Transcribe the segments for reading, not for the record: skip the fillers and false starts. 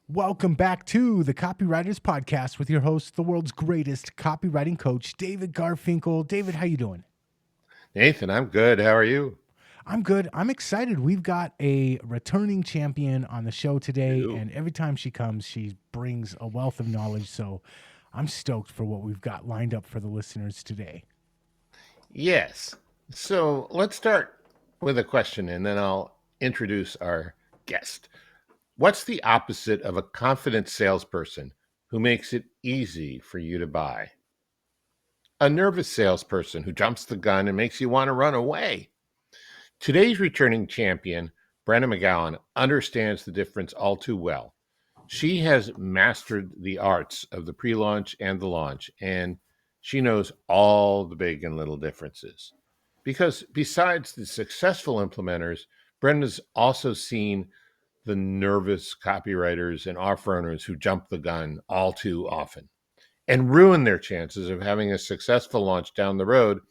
Welcome back to the Copywriters Podcast with your host, the world's greatest copywriting coach, David Garfinkel. David, how you doing? Nathan, I'm good. How are you? I'm good. I'm excited. We've got a returning champion on the show today, You. and every time she comes, she brings a wealth of knowledge. So I'm stoked for what we've got lined up for the listeners today. Yes. So let's start with a question and then I'll introduce our guest. What's the opposite of a confident salesperson who makes it easy for you to buy? A nervous salesperson who jumps the gun and makes you want to run away. Today's returning champion, Brenna McGowan, understands the difference all too well. She has mastered the arts of the pre-launch and the launch, and she knows all the big and little differences. Because besides the successful implementers, Brenda's also seen the nervous copywriters and offer owners who jump the gun all too often and ruin their chances of having a successful launch down the road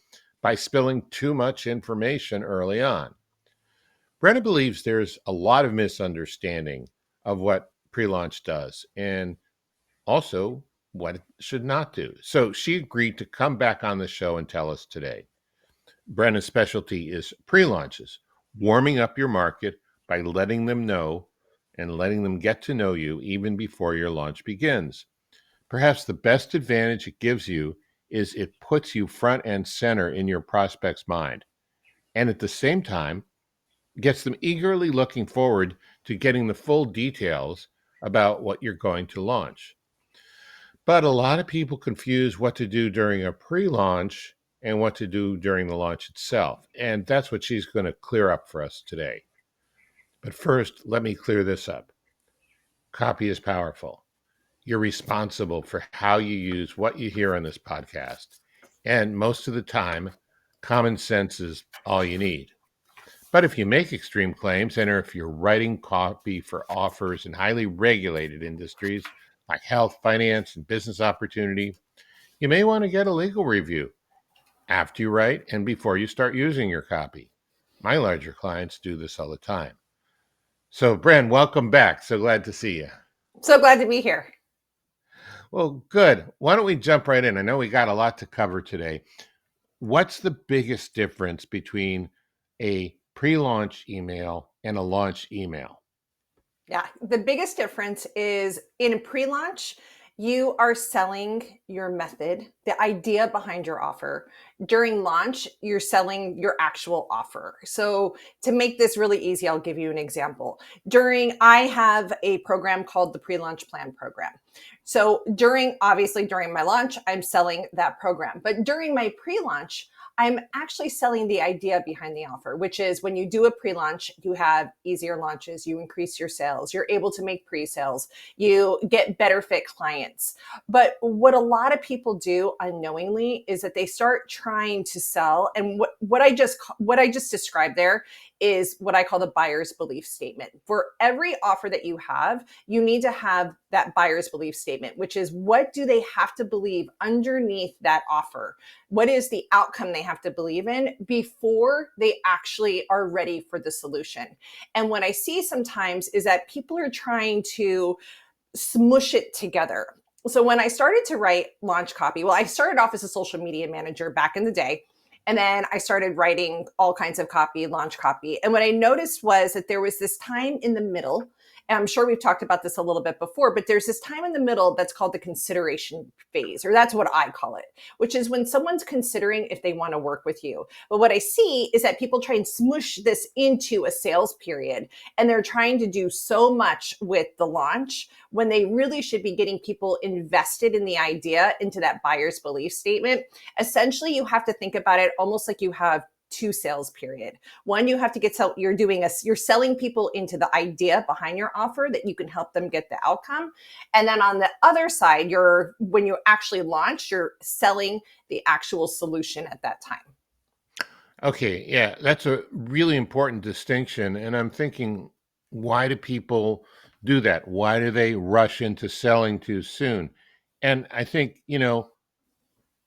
by spilling too much information early on. Brenna believes there's a lot of misunderstanding of what pre-launch does and also what it should not do. So she agreed to come back on the show and tell us today. Brenna's specialty is pre-launches, warming up your market by letting them know and letting them get to know you even before your launch begins. Perhaps the best advantage it gives you is it puts you front and center in your prospect's mind. And at the same time, gets them eagerly looking forward to getting the full details about what you're going to launch. But a lot of people confuse what to do during a pre-launch and what to do during the launch itself. And that's what she's going to clear up for us today. But first, let me clear this up. Copy is powerful. You're responsible for how you use what you hear on this podcast. And most of the time, common sense is all you need. But if you make extreme claims, and if you're writing copy for offers in highly regulated industries like health, finance, and business opportunity, you may want to get a legal review after you write and before you start using your copy. My larger clients do this all the time. So, Bren, welcome back. So glad to see you. So glad to be here. Well, good. Why don't we jump right in? I know we got a lot to cover today. What's the biggest difference between a pre-launch email and a launch email? Yeah, the biggest difference is in a pre-launch, you are selling your method, the idea behind your offer. During launch, you're selling your actual offer. So to make this really easy, I'll give you an example. I have a program called the Pre-Launch Plan Program. So obviously during my launch, I'm selling that program. But during my pre-launch, I'm actually selling the idea behind the offer, which is when you do a pre-launch, you have easier launches, you increase your sales, you're able to make pre-sales, you get better fit clients. But what a lot of people do unknowingly is that they start trying to sell. And what I just described there is what I call the buyer's belief statement. For every offer that you have, you need to have that buyer's belief statement, which is what do they have to believe underneath that offer? What is the outcome they have to believe in before they actually are ready for the solution? And what I see sometimes is that people are trying to smush it together. So when I started to write launch copy, I started off as a social media manager back in the day. And then I started writing all kinds of copy, launch copy. And what I noticed was that there was this time in the middle, and I'm sure we've talked about this a little bit before, but there's this time in the middle that's called the consideration phase, or that's what I call it, which is when someone's considering if they want to work with you. But what I see is that people try and smush this into a sales period, and they're trying to do so much with the launch when they really should be getting people invested in the idea into that buyer's belief statement. Essentially, you have to think about it almost like you have two sales period. One, you have to you're selling people into the idea behind your offer that you can help them get the outcome. And then on the other side, when you actually launch, you're selling the actual solution at that time. Okay, yeah, that's a really important distinction. And I'm thinking, why do people do that? Why do they rush into selling too soon? And I think,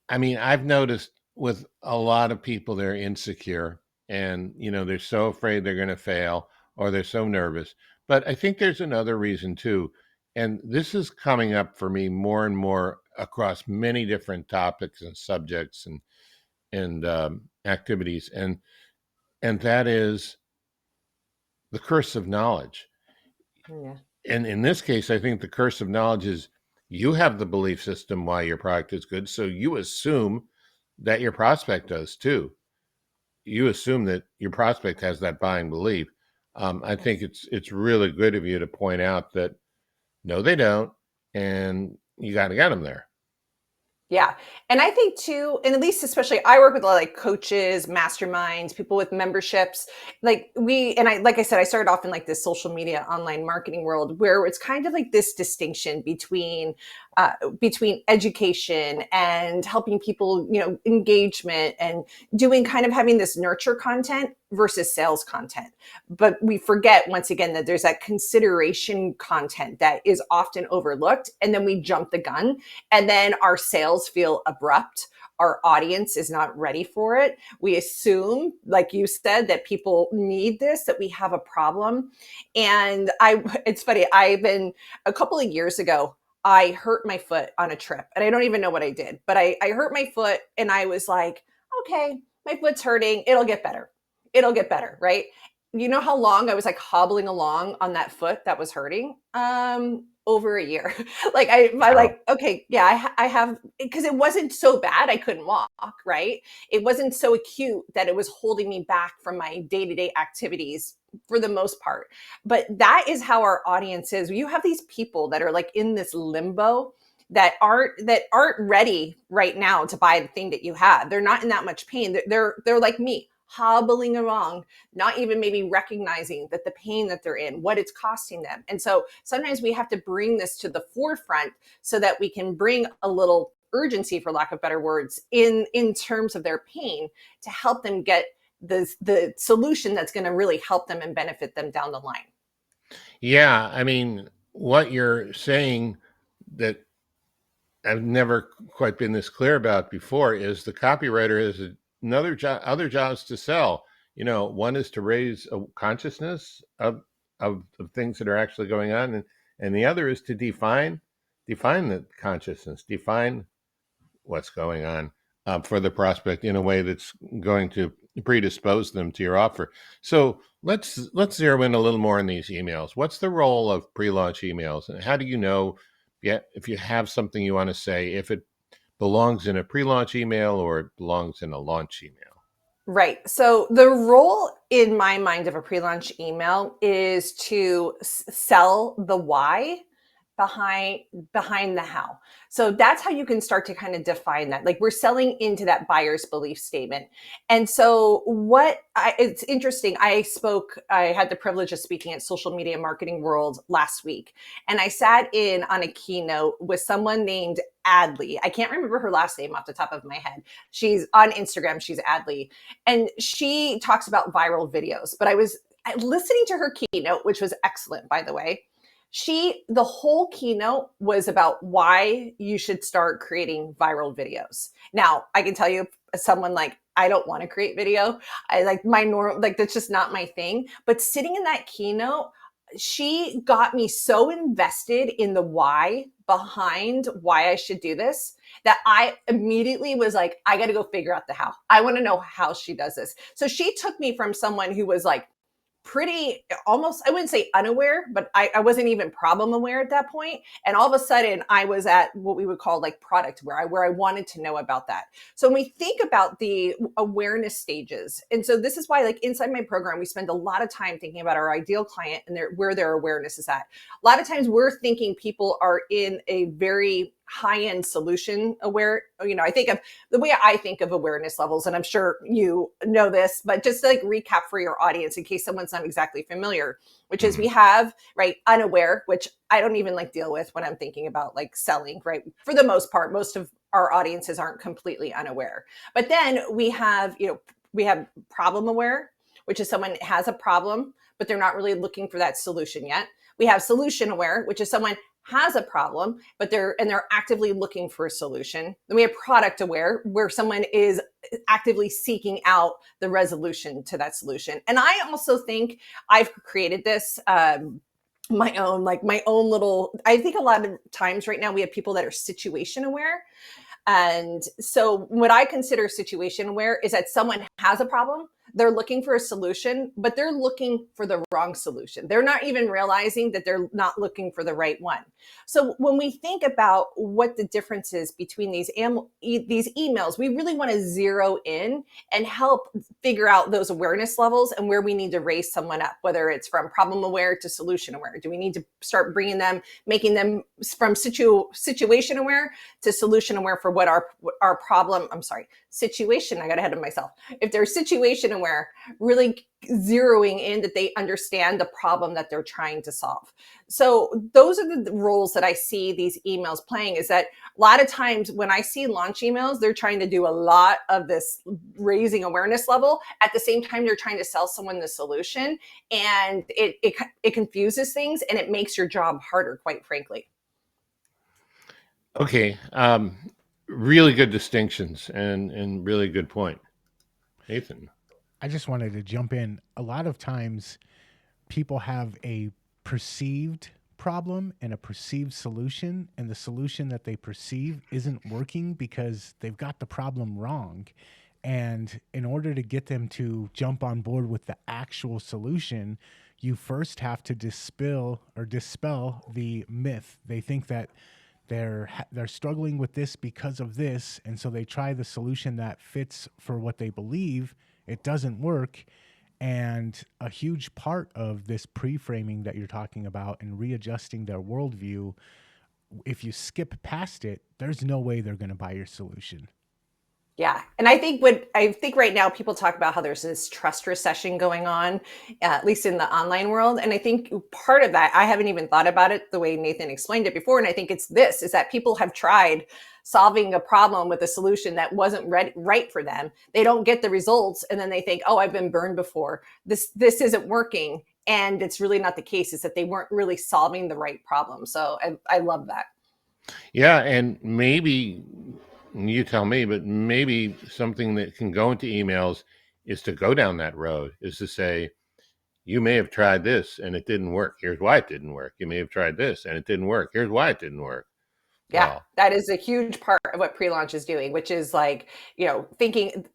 I've noticed with a lot of people, they're insecure and, they're so afraid they're going to fail or they're so nervous. But I think there's another reason too. And this is coming up for me more and more across many different topics and subjects and activities, and that is the curse of knowledge. Yeah. And in this case, I think the curse of knowledge is you have the belief system why your product is good, so you assume that your prospect does too. You assume that your prospect has that buying belief. I think it's really good of you to point out that no, they don't, and you got to get them there. Yeah. And I think too, and at least especially I work with a lot of like coaches, masterminds, people with memberships. Like I said, I started off in like this social media online marketing world where it's kind of like this distinction between education and helping people, engagement and doing kind of having this nurture content versus sales content. But we forget once again that there's that consideration content that is often overlooked. And then we jump the gun and then our sales feel abrupt. Our audience is not ready for it. We assume, like you said, that people need this, that we have a problem. And it's funny, a couple of years ago, I hurt my foot on a trip and I don't even know what I did, but I hurt my foot and I was like, okay, my foot's hurting. It'll get better. It'll get better. Right. You know how long I was like hobbling along on that foot that was hurting? Over a year. Like I Wow. like, okay, yeah, I have, because it wasn't so bad. I couldn't walk. Right. It wasn't so acute that it was holding me back from my day-to-day activities for the most part. But that is how our audience is. You have these people that are like in this limbo that aren't ready right now to buy the thing that you have. They're not in that much pain. They're like me, hobbling along, not even maybe recognizing that the pain that they're in, what it's costing them. And so sometimes we have to bring this to the forefront so that we can bring a little urgency, for lack of better words, in terms of their pain to help them get the solution that's going to really help them and benefit them down the line. Yeah, I mean, what you're saying that I've never quite been this clear about before is the copywriter has another job, other jobs to sell. One is to raise a consciousness of things that are actually going on, and the other is to define the consciousness, define what's going on for the prospect in a way that's going to predispose them to your offer. So let's zero in a little more on these emails. What's the role of pre-launch emails, and how do you know if you have something you want to say, if it belongs in a pre-launch email or it belongs in a launch email? Right. So the role in my mind of a pre-launch email is to sell the why behind the how. So that's how you can start to kind of define that. Like we're selling into that buyer's belief statement. And so it's interesting. I had the privilege of speaking at Social Media Marketing World last week. And I sat in on a keynote with someone named Adley. I can't remember her last name off the top of my head. She's on Instagram. She's Adley. And she talks about viral videos. But I was listening to her keynote, which was excellent, by the way. The whole keynote was about why you should start creating viral videos. Now, I can tell you, as someone like, I don't want to create video. I like my normal, like that's just not my thing. But sitting in that keynote, she got me so invested in the why behind why I should do this that I immediately was like, I got to go figure out the how. I want to know how she does this. So she took me from someone who was like, pretty almost, I wouldn't say unaware, but I wasn't even problem aware at that point. And all of a sudden I was at what we would call like product where I wanted to know about that. So when we think about the awareness stages, and so this is why like inside my program, we spend a lot of time thinking about our ideal client and where their awareness is at. A lot of times we're thinking people are in a very high-end solution aware. I think of the way I think of awareness levels, and I'm sure you know this, but just to like recap for your audience in case someone's not exactly familiar, which is we have, right, unaware, which I don't even like deal with when I'm thinking about like selling, right? For the most part, most of our audiences aren't completely unaware. But then we have problem aware, which is someone has a problem, but they're not really looking for that solution yet. We have solution aware, which is someone has a problem, but they're actively looking for a solution. Then we have product aware, where someone is actively seeking out the resolution to that solution. And I also think I've created this my own little, I think a lot of times right now we have people that are situation aware. And so what I consider situation aware is that someone has a problem, they're looking for a solution, but they're looking for the wrong solution. They're not even realizing that they're not looking for the right one. So when we think about what the difference is between these emails, we really want to zero in and help figure out those awareness levels and where we need to raise someone up, whether it's from problem aware to solution aware. Do we need to start bringing them, making them from situation aware to solution aware for what our problem, situation, I got ahead of myself. If they're situation aware, really zeroing in that they understand the problem that they're trying to solve. So those are the roles that I see these emails playing, is that a lot of times when I see launch emails, they're trying to do a lot of this raising awareness level. At the same time, they're trying to sell someone the solution, and it confuses things and it makes your job harder, quite frankly. Okay. Really good distinctions and really good point. Nathan. I just wanted to jump in. A lot of times people have a perceived problem and a perceived solution, and the solution that they perceive isn't working because they've got the problem wrong. And in order to get them to jump on board with the actual solution, you first have to dispel the myth. They think that they're struggling with this because of this, and so they try the solution that fits for what they believe. It doesn't work. And a huge part of this pre-framing that you're talking about and readjusting their worldview, if you skip past it, there's no way they're going to buy your solution. Yeah. And I think right now people talk about how there's this trust recession going on, at least in the online world. And I think part of that, I haven't even thought about it the way Nathan explained it before. And I think it's is that people have tried solving a problem with a solution that wasn't right for them. They don't get the results. And then they think, oh, I've been burned before. This isn't working. And it's really not the case. It's that they weren't really solving the right problem. So I love that. Yeah. And maybe, you tell me, but maybe something that can go into emails is to go down that road, is to say, you may have tried this and it didn't work. Here's why it didn't work. You may have tried this and it didn't work. Here's why it didn't work. Yeah, Wow. that is a huge part of what pre-launch is doing, which is like, thinking,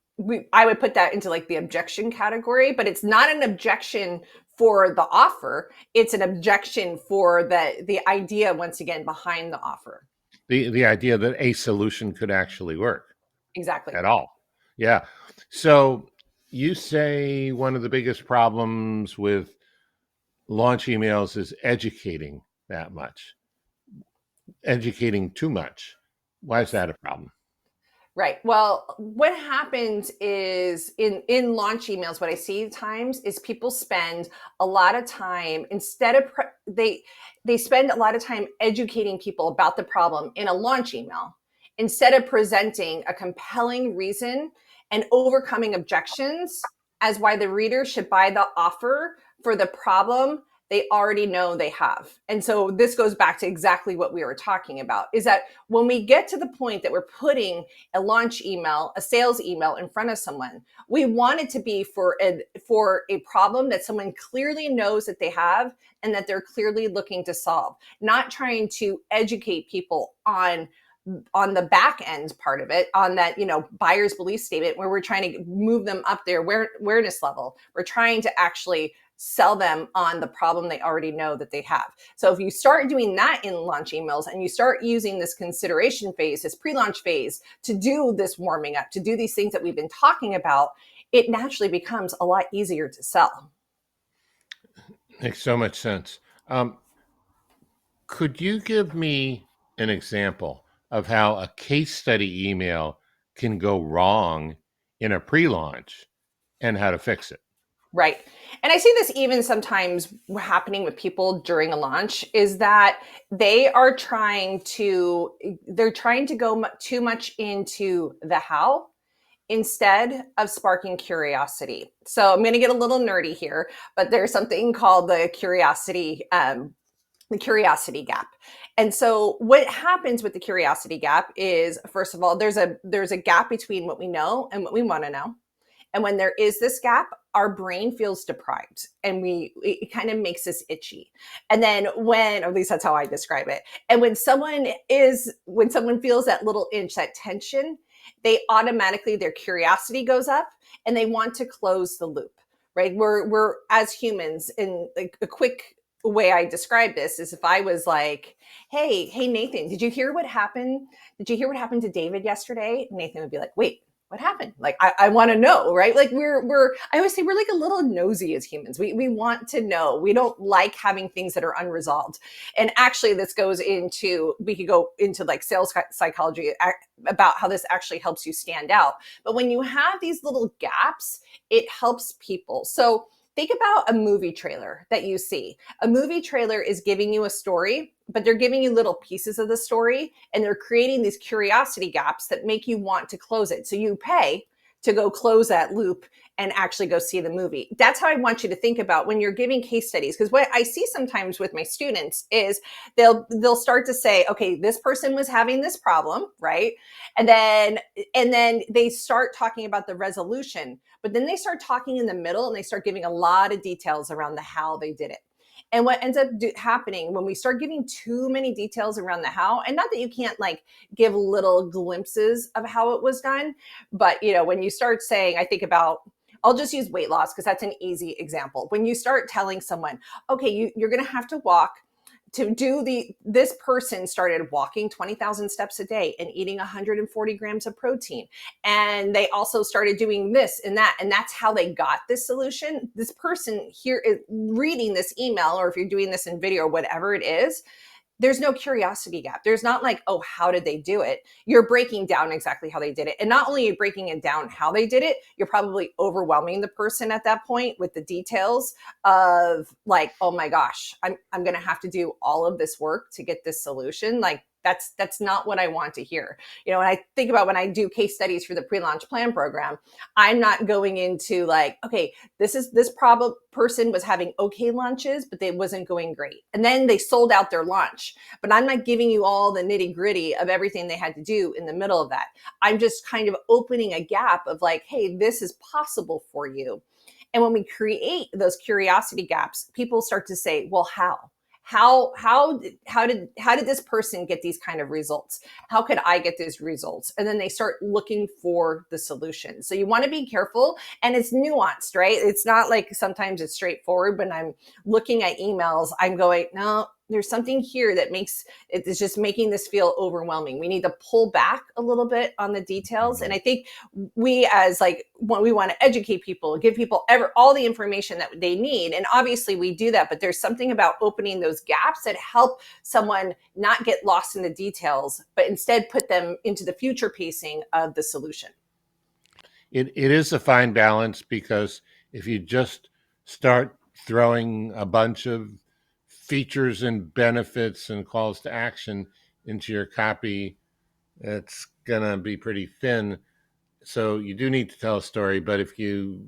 I would put that into like the objection category, but it's not an objection for the offer. It's an objection for the idea, once again, behind the offer. The idea that a solution could actually work. Exactly. At all. Yeah. So you say one of the biggest problems with launch emails is educating too much. Why is that a problem? Right. Well, what happens is in launch emails, what I see times is people spend a lot of time, instead of they spend a lot of time educating people about the problem in a launch email, instead of presenting a compelling reason and overcoming objections as why the reader should buy the offer for the problem they already know they have. And so this goes back to exactly what we were talking about, is that when we get to the point that we're putting a launch email, a sales email in front of someone, we want it to be for a problem that someone clearly knows that they have and that they're clearly looking to solve, not trying to educate people on the back end part of it, on that, buyer's belief statement, where we're trying to move them up their awareness level. We're trying to actually sell them on the problem they already know that they have. So if you start doing that in launch emails and you start using this consideration phase, this pre-launch phase, to do this warming up, to do these things that we've been talking about, it naturally becomes a lot easier to sell. Makes so much sense. Could you give me an example of how a case study email can go wrong in a pre-launch and how to fix it? Right. And I see this even sometimes happening with people during a launch, is that they're trying to go too much into the how instead of sparking curiosity. So I'm going to get a little nerdy here, but there's something called the curiosity gap. And so what happens with the curiosity gap is, first of all, there's a gap between what we know and what we want to know. And when there is this gap, our brain feels deprived, and it kind of makes us itchy. And then when, or at least that's how I describe it. And when someone feels that little inch, that tension, they automatically, their curiosity goes up and they want to close the loop, right? We're as humans, in like a quick way I describe this is, if I was like, hey Nathan, did you hear what happened to David yesterday? Nathan would be like, wait, what happened? Like, I want to know, right? Like I always say we're like a little nosy as humans. We want to know. We don't like having things that are unresolved. And actually we could go into like sales psychology about how this actually helps you stand out. But when you have these little gaps, it helps people. So think about a movie trailer that you see. A movie trailer is giving you a story, but they're giving you little pieces of the story, and they're creating these curiosity gaps that make you want to close it. So you pay to go close that loop and actually go see the movie. That's how I want you to think about when you're giving case studies. Because what I see sometimes with my students is they'll start to say, okay, this person was having this problem, right? And then they start talking about the resolution, but then they start talking in the middle and they start giving a lot of details around the how they did it. And what ends up happening when we start giving too many details around the how, and not that you can't like give little glimpses of how it was done, but when you start saying, I think about, I'll just use weight loss because that's an easy example. When you start telling someone, okay, you're going to have to walk to do this person started walking 20,000 steps a day and eating 140 grams of protein. And they also started doing this and that. And that's how they got this solution. This person here is reading this email, or if you're doing this in video or whatever it is, there's no curiosity gap. There's not like, oh, how did they do it? You're breaking down exactly how they did it. And not only are you breaking it down how they did it, you're probably overwhelming the person at that point with the details of like, oh my gosh, I'm going to have to do all of this work to get this solution. Like, that's not what I want to hear. And I think about when I do case studies for the pre-launch plan program, I'm not going into like, okay, this person was having okay launches, but they wasn't going great. And then they sold out their launch, but I'm not giving you all the nitty gritty of everything they had to do in the middle of that. I'm just kind of opening a gap of like, hey, this is possible for you. And when we create those curiosity gaps, people start to say, well, how did this person get these kind of results? How could I get these results? And then they start looking for the solution. So you want to be careful, and it's nuanced, right? It's not like sometimes it's straightforward. When I'm looking at emails, I'm going, no, there's something here that it's just making this feel overwhelming. We need to pull back a little bit on the details. And I think we when we want to educate people, give people all the information that they need. And obviously we do that, but there's something about opening those gaps that help someone not get lost in the details, but instead put them into the future pacing of the solution. It is a fine balance, because if you just start throwing a bunch of features and benefits and calls to action into your copy, it's gonna be pretty thin. So you do need to tell a story, but if you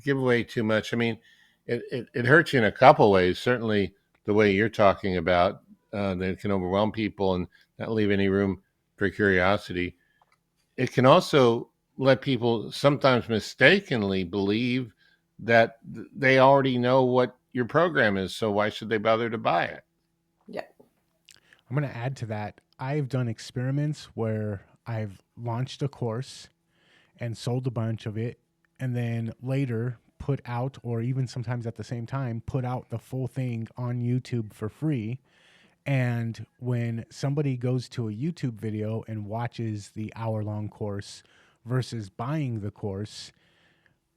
give away too much, I mean, it hurts you in a couple ways. Certainly the way you're talking about, that it can overwhelm people and not leave any room for curiosity. It can also let people sometimes mistakenly believe that they already know what your program is, so why should they bother to buy it? Yeah. I'm going to add to that. I've done experiments where I've launched a course and sold a bunch of it, and then later put out, or even sometimes at the same time, put out the full thing on YouTube for free. And when somebody goes to a YouTube video and watches the hour-long course versus buying the course,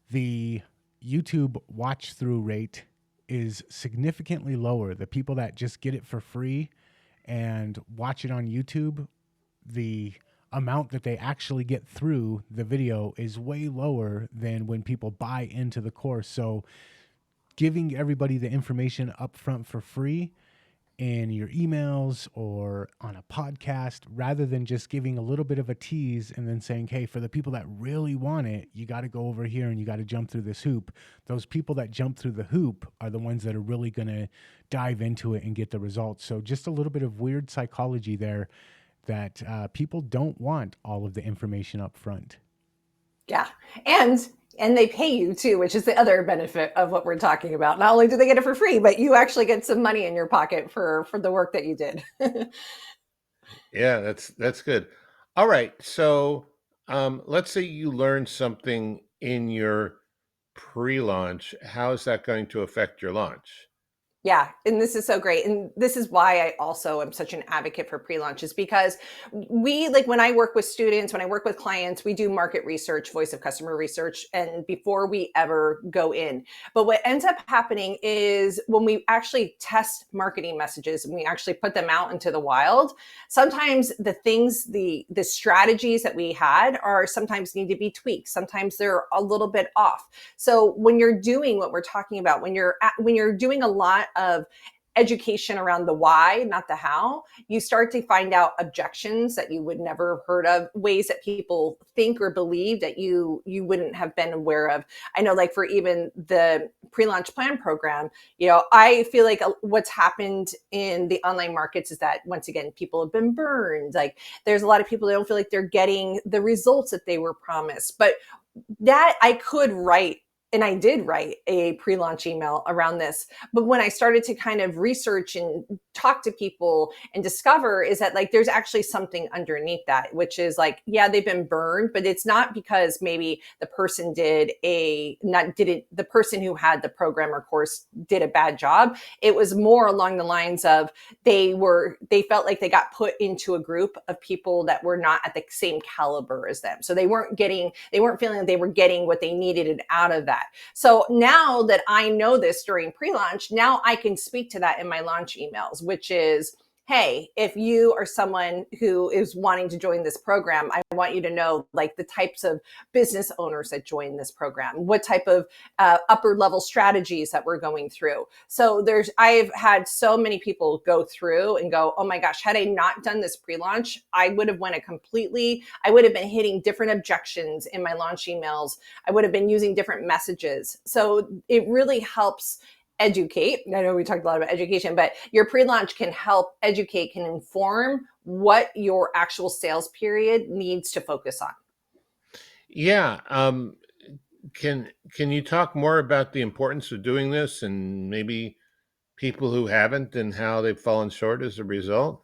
the YouTube watch-through rate is significantly lower. The people that just get it for free and watch it on YouTube, the amount that they actually get through the video is way lower than when people buy into the course. So giving everybody the information up front for free in your emails or on a podcast, rather than just giving a little bit of a tease and then saying, hey, for the people that really want it, you got to go over here and you got to jump through this hoop. Those people that jump through the hoop are the ones that are really going to dive into it and get the results. So just a little bit of weird psychology there, that people don't want all of the information up front. Yeah. And And they pay you too, which is the other benefit of what we're talking about. Not only do they get it for free, but you actually get some money in your pocket for the work that you did. Yeah, that's good. All right. So let's say you learned something in your pre-launch. How is that going to affect your launch? Yeah, and this is so great. And this is why I also am such an advocate for pre-launches, because we, like, when I work with students, when I work with clients, we do market research, voice of customer research, and before we ever go in. But what ends up happening is when we actually test marketing messages and we actually put them out into the wild, sometimes the things, the strategies that we had are sometimes need to be tweaked. Sometimes they're a little bit off. So when you're doing what we're talking about, when you're doing a lot of education around the why, not the how, you start to find out objections that you would never have heard of, ways that people think or believe that you wouldn't have been aware of. I know, like, for even the pre-launch plan program, I feel like what's happened in the online markets is that, once again, people have been burned. Like, there's a lot of people that don't feel like they're getting the results that they were promised. But that I could write, and I did write a pre-launch email around this. But when I started to kind of research and talk to people and discover, is that, like, there's actually something underneath that, which is like, yeah, they've been burned, but it's not because maybe the person the person who had the program or course did a bad job. It was more along the lines of they felt like they got put into a group of people that were not at the same caliber as them. So they weren't feeling like they were getting what they needed out of that. So now that I know this during pre-launch, now I can speak to that in my launch emails, which is, hey, if you are someone who is wanting to join this program, I want you to know, like, the types of business owners that join this program, what type of upper level strategies that we're going through. So I've had so many people go through and go, oh my gosh, had I not done this pre-launch, I would have been hitting different objections in my launch emails. I would have been using different messages. So it really helps educate. I know we talked a lot about education, but your pre-launch can help educate, can inform what your actual sales period needs to focus on. Yeah. Can you talk more about the importance of doing this, and maybe people who haven't and how they've fallen short as a result?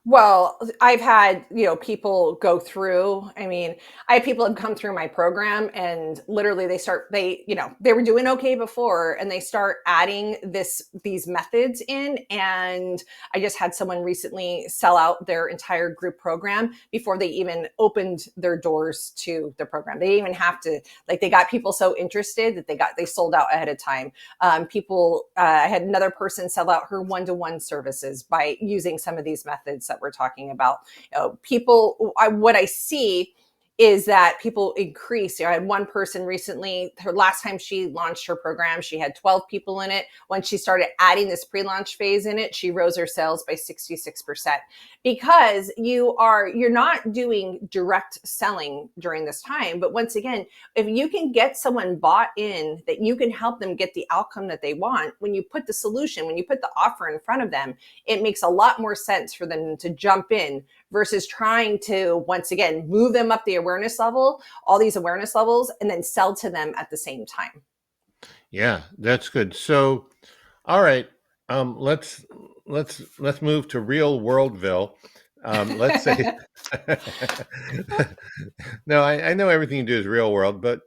Well, I've had, people go through. I mean, I had people have come through my program and literally they were doing okay before, and they start adding these methods in. And I just had someone recently sell out their entire group program before they even opened their doors to the program. They didn't even have to, like, they got people so interested that they sold out ahead of time. I had another person sell out her one-to-one services by using some of these methods that we're talking about. What I see is that people increase. I had one person recently, her last time she launched her program, she had 12 people in it. When she started adding this pre-launch phase in it, she rose her sales by 66%, because you're not doing direct selling during this time. But once again, if you can get someone bought in, that you can help them get the outcome that they want, when you put the offer in front of them, it makes a lot more sense for them to jump in versus trying to, once again, move them up the all these awareness levels, and then sell to them at the same time. Yeah, that's good. So, all right, let's move to real worldville. Let's say, no, I know everything you do is real world, but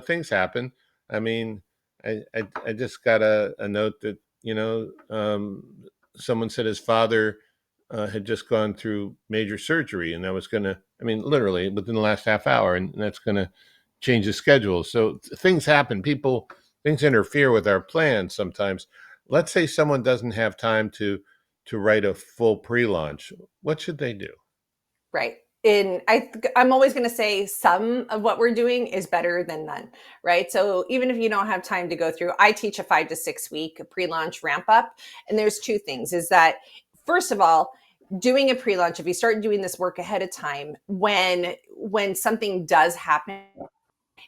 things happen. I mean, I just got a note that someone said his father had just gone through major surgery, and that was going to, I mean, literally within the last half hour, and that's going to change the schedule. So things happen. Things interfere with our plans sometimes. Let's say someone doesn't have time to write a full pre-launch. What should they do? Right. And I'm always going to say some of what we're doing is better than none, right? So even if you don't have time to go through, I teach a 5 to 6 week pre-launch ramp up. And there's two things, is that, first of all, doing a pre-launch, if you start doing this work ahead of time, when something does happen,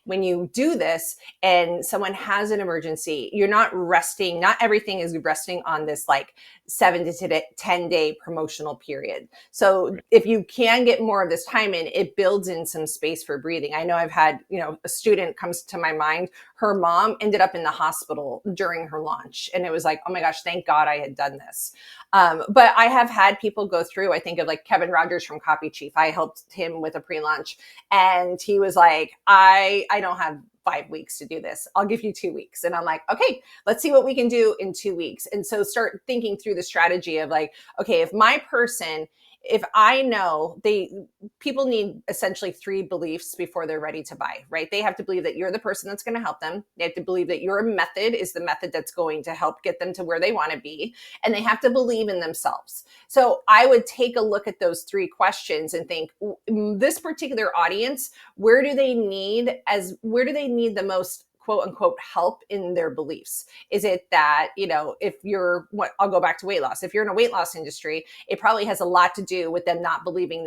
when you do this and someone has an emergency, you're not resting. Not everything is resting on this like 7 to 10 day promotional period. So if you can get more of this time in, it builds in some space for breathing. I know I've had, a student comes to my mind. Her mom ended up in the hospital during her launch. And it was like, oh my gosh, thank God I had done this. But I have had people go through, I think of like Kevin Rogers from Copy Chief. I helped him with a pre-launch and he was like, I don't have 5 weeks to do this. I'll give you 2 weeks. And I'm like, okay, let's see what we can do in 2 weeks. And so start thinking through the strategy of like, okay, if I know people need essentially 3 beliefs before they're ready to buy, right? They have to believe that you're the person that's going to help them. They have to believe that your method is the method that's going to help get them to where they want to be. And they have to believe in themselves. So I would take a look at those 3 questions and think, this particular audience, where do they need the most quote unquote help in their beliefs? Is it that, I'll go back to weight loss. If you're in a weight loss industry, it probably has a lot to do with them not believing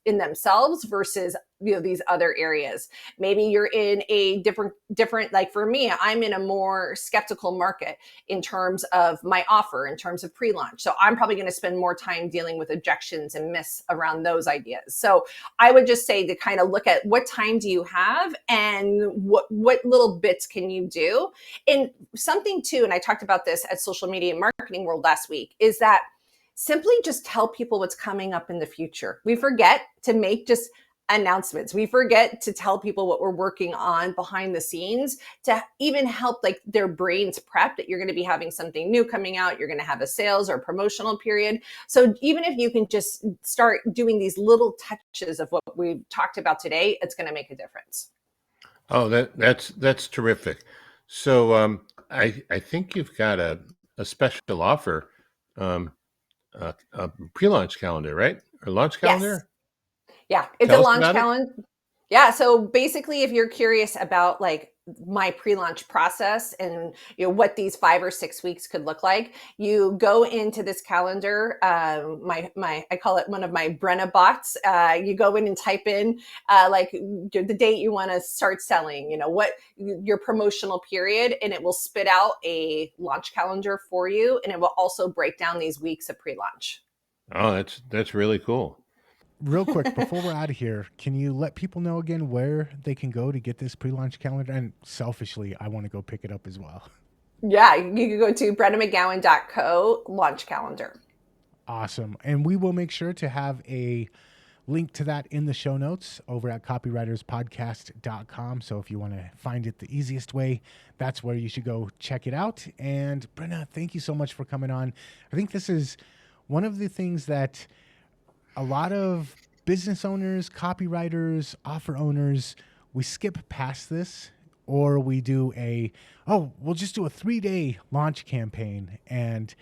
in themselves versus, these other areas. Maybe you're in a different, like for me, I'm in a more skeptical market in terms of my offer, in terms of pre-launch. So I'm probably going to spend more time dealing with objections and myths around those ideas. So I would just say to kind of look at what time do you have and what little bits can you do? And something too, and I talked about this at Social Media Marketing World last week, is that simply just tell people what's coming up in the future. We forget to make just announcements. We forget to tell people what we're working on behind the scenes to even help like their brains prep that you're going to be having something new coming out. You're going to have a sales or promotional period. So even if you can just start doing these little touches of what we've talked about today, it's going to make a difference. Oh, that's terrific. So I think you've got a special offer, a pre-launch calendar, right? Or launch calendar? Yes. Yeah, it's Tell a us launch about it. calendar. Yeah, so basically, if you're curious about like my pre-launch process and what these 5 or 6 weeks could look like, you go into this calendar. I call it one of my Brenna bots. You go in and type in like the date you want to start selling. What your promotional period, and it will spit out a launch calendar for you, and it will also break down these weeks of pre-launch. Oh, that's really cool. Real quick, before we're out of here, can you let people know again where they can go to get this pre-launch calendar? And selfishly, I want to go pick it up as well. Yeah, you can go to BrennaMcGowan.co launch calendar. Awesome. And we will make sure to have a link to that in the show notes over at copywriterspodcast.com. So if you want to find it the easiest way, that's where you should go check it out. And Brenna, thank you so much for coming on. I think this is one of the things that a lot of business owners, copywriters, offer owners, we skip past this, or we do we'll just do a 3-day launch campaign, and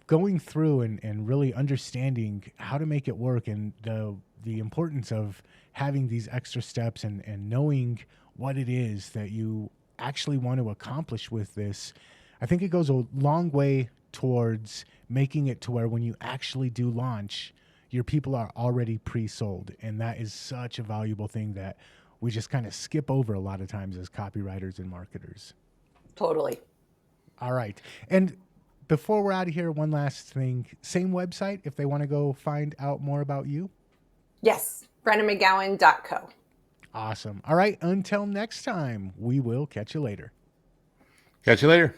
going through and really understanding how to make it work, and the importance of having these extra steps and knowing what it is that you actually want to accomplish with this. I think it goes a long way towards making it to where when you actually do launch, your people are already pre-sold. And that is such a valuable thing that we just kind of skip over a lot of times as copywriters and marketers. Totally. All right. And before we're out of here, one last thing. Same website if they want to go find out more about you? Yes, BrennaMcGowan.co. Awesome. All right. Until next time, we will catch you later. Catch you later.